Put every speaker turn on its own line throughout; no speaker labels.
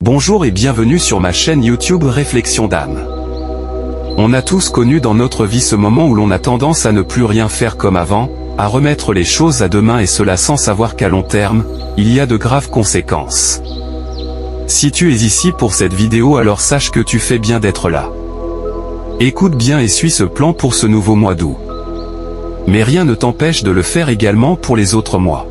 Bonjour et bienvenue sur ma chaîne YouTube Réflexion d'âme. On a tous connu dans notre vie ce moment où l'on a tendance à ne plus rien faire comme avant, à remettre les choses à demain et cela sans savoir qu'à long terme, il y a de graves conséquences. Si tu es ici pour cette vidéo alors sache que tu fais bien d'être là. Écoute bien et suis ce plan pour ce nouveau mois d'août. Mais rien ne t'empêche de le faire également pour les autres mois.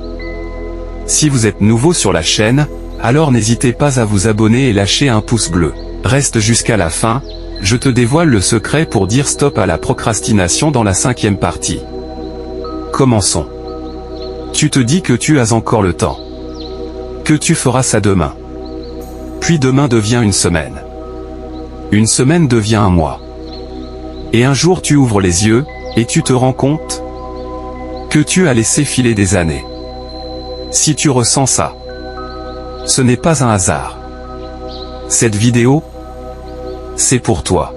Si vous êtes nouveau sur la chaîne, alors n'hésitez pas à vous abonner et lâcher un pouce bleu. Reste jusqu'à la fin, je te dévoile le secret pour dire stop à la procrastination dans la 5e partie. Commençons. Tu te dis que tu as encore le temps. Que tu feras ça demain. Puis demain devient une semaine. Une semaine devient un mois. Et un jour tu ouvres les yeux, et tu te rends compte que tu as laissé filer des années. Si tu ressens ça, ce n'est pas un hasard. Cette vidéo, c'est pour toi.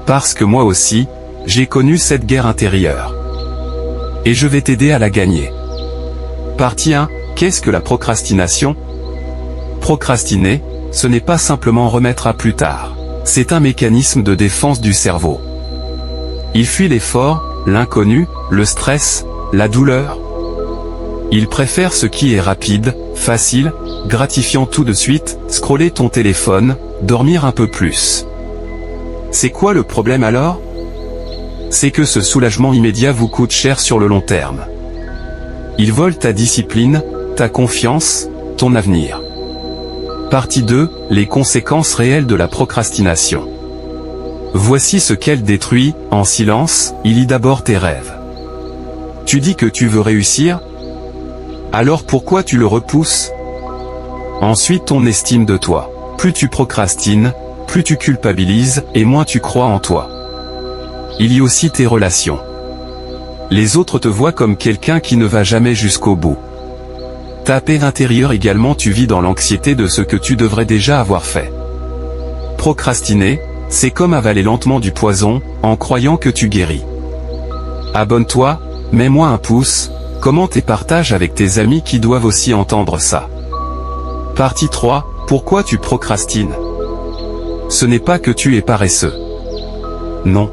Parce que moi aussi, j'ai connu cette guerre intérieure. Et je vais t'aider à la gagner. Partie 1, qu'est-ce que la procrastination? Procrastiner, ce n'est pas simplement remettre à plus tard. C'est un mécanisme de défense du cerveau. Il fuit l'effort, l'inconnu, le stress, la douleur. Il préfère ce qui est rapide, facile, gratifiant tout de suite, scroller ton téléphone, dormir un peu plus. C'est quoi le problème alors? C'est que ce soulagement immédiat vous coûte cher sur le long terme. Il vole ta discipline, ta confiance, ton avenir. Partie 2, les conséquences réelles de la procrastination. Voici ce qu'elle détruit, en silence, il lit d'abord tes rêves. Tu dis que tu veux réussir? Alors pourquoi tu le repousses? Ensuite ton estime de toi. Plus tu procrastines, plus tu culpabilises, et moins tu crois en toi. Il y a aussi tes relations. Les autres te voient comme quelqu'un qui ne va jamais jusqu'au bout. Ta paix intérieure également, tu vis dans l'anxiété de ce que tu devrais déjà avoir fait. Procrastiner, c'est comme avaler lentement du poison, en croyant que tu guéris. Abonne-toi, mets-moi un pouce, commente et partage avec tes amis qui doivent aussi entendre ça. Partie 3, pourquoi tu procrastines? Ce n'est pas que tu es paresseux. Non.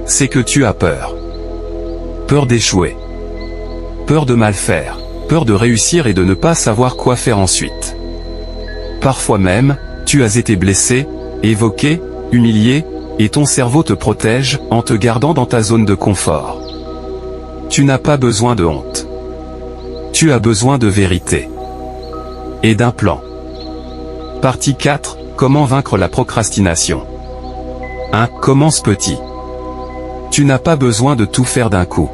C'est que tu as peur. Peur d'échouer. Peur de mal faire. Peur de réussir et de ne pas savoir quoi faire ensuite. Parfois même, tu as été blessé, évoqué, humilié, et ton cerveau te protège, en te gardant dans ta zone de confort. Tu n'as pas besoin de honte. Tu as besoin de vérité. Et d'un plan. Partie 4, comment vaincre la procrastination. 1. Commence petit. Tu n'as pas besoin de tout faire d'un coup.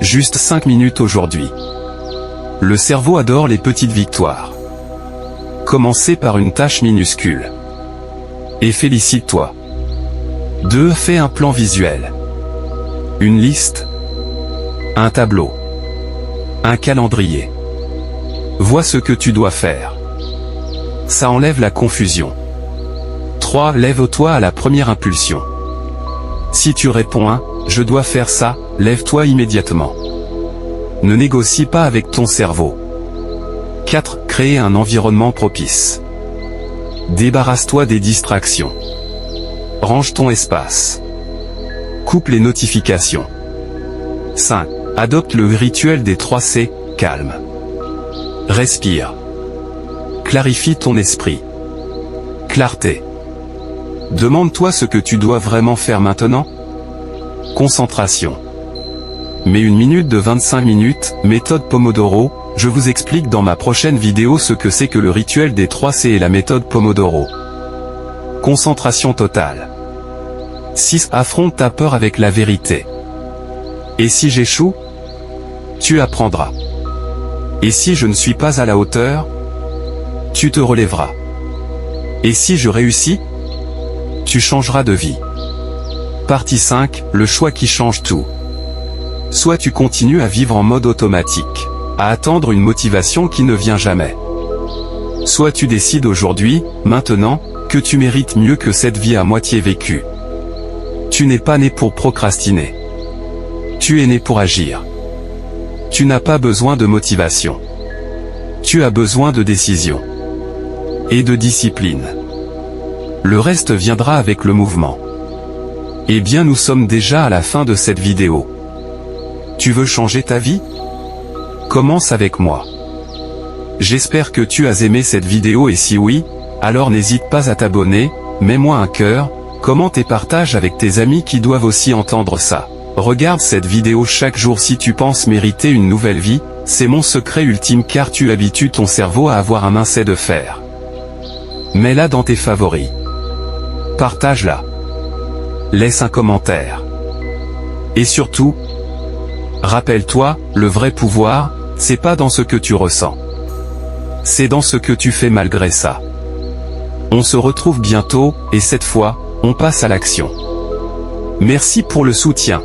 Juste 5 minutes aujourd'hui. Le cerveau adore les petites victoires. Commencez par une tâche minuscule. Et félicite-toi. 2. Fais un plan visuel. Une liste. Un tableau. Un calendrier. Vois ce que tu dois faire. Ça enlève la confusion. 3. Lève-toi à la première impulsion. Si tu réponds 1, je dois faire ça, lève-toi immédiatement. Ne négocie pas avec ton cerveau. 4. Créer un environnement propice. Débarrasse-toi des distractions. Range ton espace. Coupe les notifications. 5. Adopte le rituel des 3 C, calme. Respire. Clarifie ton esprit. Clarté. Demande-toi ce que tu dois vraiment faire maintenant. Concentration. Mets une minute de 25 minutes, méthode Pomodoro, je vous explique dans ma prochaine vidéo ce que c'est que le rituel des 3 C et la méthode Pomodoro. Concentration totale. 6. Affronte ta peur avec la vérité. Et si j'échoue? Tu apprendras. Et si je ne suis pas à la hauteur? Tu te relèveras. Et si je réussis? Tu changeras de vie. Partie 5, le choix qui change tout. Soit tu continues à vivre en mode automatique, à attendre une motivation qui ne vient jamais. Soit tu décides aujourd'hui, maintenant, que tu mérites mieux que cette vie à moitié vécue. Tu n'es pas né pour procrastiner. Tu es né pour agir. Tu n'as pas besoin de motivation. Tu as besoin de décision. et de discipline. Le reste viendra avec le mouvement. Eh bien, nous sommes déjà à la fin de cette vidéo. Tu veux changer ta vie? Commence avec moi. J'espère que tu as aimé cette vidéo et si oui, alors n'hésite pas à t'abonner, mets-moi un cœur, commente et partage avec tes amis qui doivent aussi entendre ça. Regarde cette vidéo chaque jour si tu penses mériter une nouvelle vie, c'est mon secret ultime car tu habitues ton cerveau à avoir un mindset de fer. Mets-la dans tes favoris. Partage-la. Laisse un commentaire. Et surtout, rappelle-toi, le vrai pouvoir, c'est pas dans ce que tu ressens. C'est dans ce que tu fais malgré ça. On se retrouve bientôt, et cette fois, on passe à l'action. Merci pour le soutien.